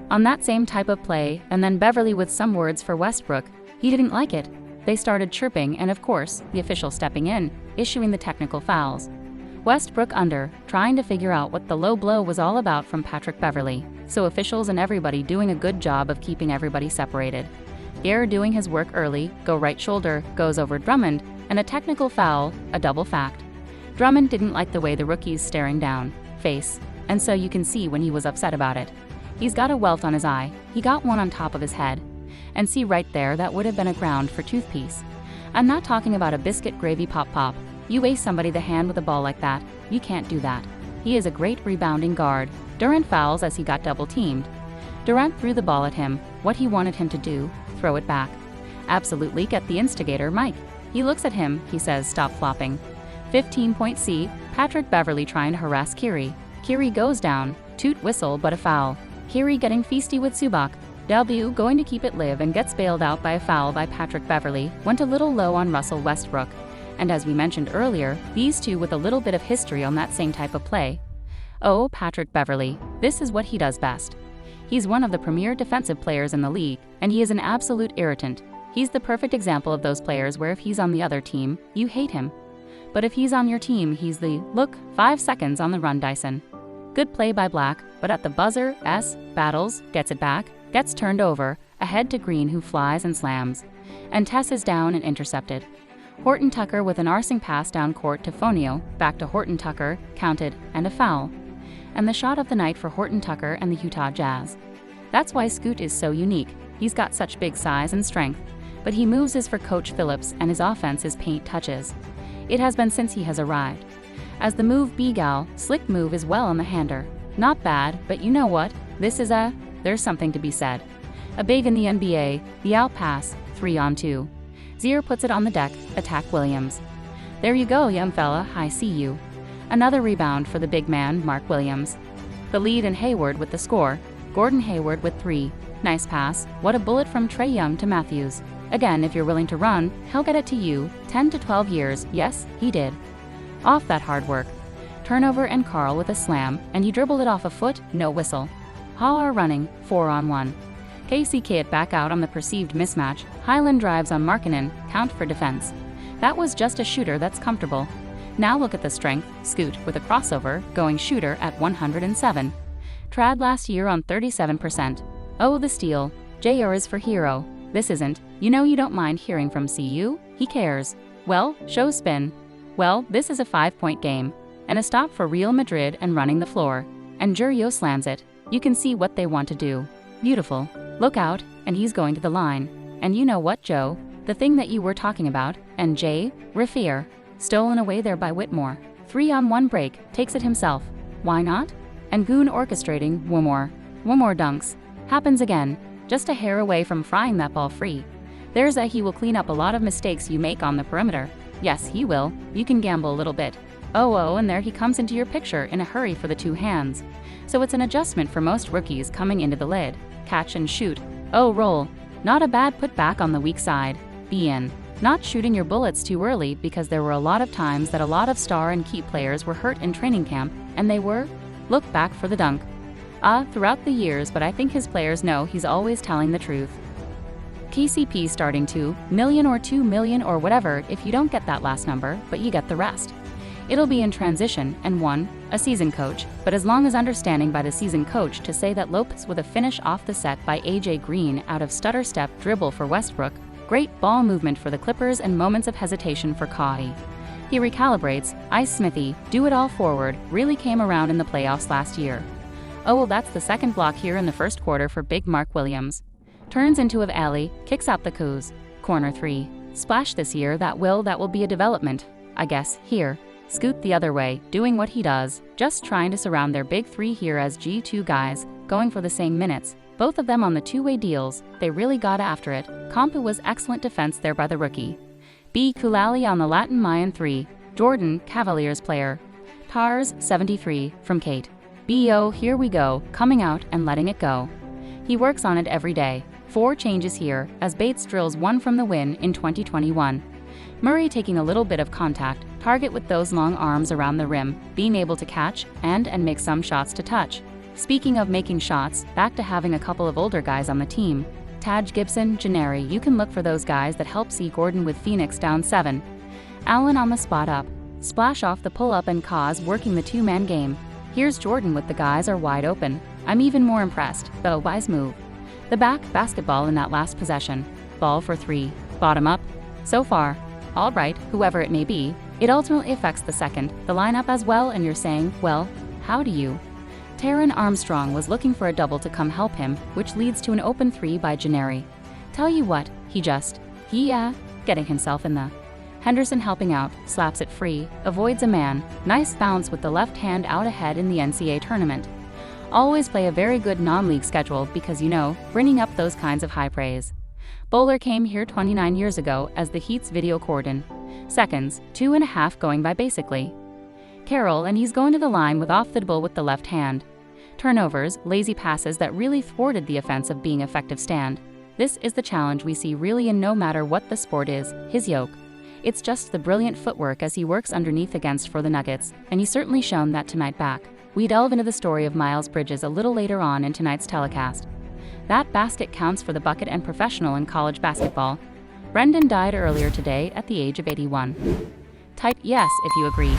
On that same type of play, and then Beverly with some words for Westbrook. He didn't like it. They started chirping and of course, the official stepping in, issuing the technical fouls. Westbrook under, trying to figure out what the low blow was all about from Patrick Beverly, so officials and everybody doing a good job of keeping everybody separated. Gare doing his work early, go right shoulder, goes over Drummond, and a technical foul, a double fact. Drummond didn't like the way the rookie's staring down, face, and so you can see when he was upset about it. He's got a welt on his eye, he got one on top of his head. And see right there, that would have been a ground for toothpiece. I'm not talking about a biscuit gravy pop. You ace somebody the hand with a ball like that, you can't do that. He is a great rebounding guard. Durant fouls as he got double-teamed. Durant threw the ball at him, what he wanted him to do, throw it back. Absolutely get the instigator, Mike. He looks at him, he says stop flopping. 15-point C, Patrick Beverly trying to harass Kiri. Kiri goes down, toot whistle but a foul. Kiri getting feisty with Zubac. W going to keep it live and gets bailed out by a foul by Patrick Beverly, went a little low on Russell Westbrook. And as we mentioned earlier, these two with a little bit of history on that same type of play. Oh, Patrick Beverly, this is what he does best. He's one of the premier defensive players in the league, and he is an absolute irritant. He's the perfect example of those players where if he's on the other team, you hate him. But if he's on your team, he's the, look, 5 seconds on the run Dyson. Good play by Black, but at the buzzer, battles, gets it back, gets turned over, ahead to Green who flies and slams. And Tess is down and intercepted. Horton Tucker with an arcing pass down court to Fonio, back to Horton Tucker, counted, and a foul. And the shot of the night for Horton Tucker and the Utah Jazz. That's why Scoot is so unique. He's got such big size and strength, but he moves is for Coach Phillips and his offense is paint touches. It has been since he has arrived. As the move B-gal, slick move is well on the hander. Not bad, but you know what? There's something to be said. A big in the NBA, the out pass, 3-on-2. Zier puts it on the deck, attack Williams. There you go, young fella, I see you. Another rebound for the big man, Mark Williams. The lead in Hayward with the score, Gordon Hayward with 3. Nice pass, what a bullet from Trae Young to Matthews. Again, if you're willing to run, he'll get it to you, 10 to 12 years, yes, he did. Off that hard work. Turnover and Carl with a slam, and he dribbled it off a foot, no whistle. Har running, 4-on-1. Casey Kidd back out on the perceived mismatch, Highland drives on Markkanen, count for defense. That was just a shooter that's comfortable. Now look at the strength, Scoot with a crossover, going shooter at 107. Trad last year on 37%. Oh, the steal. JR is for hero. This isn't. You know you don't mind hearing from CU? He cares. Well, show spin. Well, this is a 5-point game. And a stop for Real Madrid and running the floor. And Jurio slams it. You can see what they want to do. Beautiful. Look out, and he's going to the line. And you know what, Joe? The thing that you were talking about, and Jay, Rafir. Stolen away there by Whitmore. 3-on-1 break, takes it himself. Why not? And Goon orchestrating, one more dunks. Happens again, just a hair away from frying that ball free. There's a he will clean up a lot of mistakes you make on the perimeter. Yes, he will. You can gamble a little bit. Oh, and there he comes into your picture in a hurry for the 2 hands. So it's an adjustment for most rookies coming into the lid. Catch and shoot. Oh, roll. Not a bad put back on the weak side. Be in. Not shooting your bullets too early because there were a lot of times that a lot of star and key players were hurt in training camp, and they were. Look back for the dunk. Throughout the years, but I think his players know he's always telling the truth. KCP starting 2 million or 2 million or whatever if you don't get that last number, but you get the rest. It'll be in transition, and 1, a season coach, but as long as understanding by the season coach to say that Lopez with a finish off the set by AJ Green out of stutter step dribble for Westbrook, great ball movement for the Clippers and moments of hesitation for Kawhi. He recalibrates, Ice Smithy, do it all forward, really came around in the playoffs last year. Oh well, that's the second block here in the first quarter for big Mark Williams. Turns into an alley, kicks out the Kuz. Corner 3. Splash this year, that will be a development, I guess, here. Scoot the other way, doing what he does, just trying to surround their big 3 here as G2 guys, going for the same minutes. Both of them on the 2-way deals, they really got after it. Kompu was excellent defense there by the rookie. B. Kulali on the Latin Mayan 3. Jordan, Cavaliers player. Tars, 73, from Kate. B.O. here we go, coming out and letting it go. He works on it every day. 4 changes here, as Bates drills 1 from the win in 2021. Murray taking a little bit of contact, target with those long arms around the rim, being able to catch and make some shots to touch. Speaking of making shots, back to having a couple of older guys on the team. Taj Gibson, Janari, you can look for those guys that help see Gordon with Phoenix down 7. Allen on the spot up. Splash off the pull-up and Kaz working the two-man game. Here's Jordan with the guys are wide open. I'm even more impressed, though wise move. The basketball in that last possession. Ball for 3. Bottom up. So far. All right, whoever it may be, it ultimately affects the second, the lineup as well, and you're saying, well, how do you? Taron Armstrong was looking for a double to come help him, which leads to an open 3 by Janari. Tell you what, getting himself in the. Henderson helping out, slaps it free, avoids a man, nice bounce with the left hand out ahead in the NCAA tournament. Always play a very good non-league schedule because bringing up those kinds of high praise. Bowler came here 29 years ago as the Heat's video cordon. Seconds, 2.5 going by basically. Carroll and he's going to the line with off the ball with the left hand. Turnovers, lazy passes that really thwarted the offense of being effective stand. This is the challenge we see really in no matter what the sport is, his yoke. It's just the brilliant footwork as he works underneath against for the Nuggets, and he's certainly shown that tonight back. We delve into the story of Miles Bridges a little later on in tonight's telecast. That basket counts for the bucket and professional in college basketball. Brendan died earlier today at the age of 81. Type yes if you agree.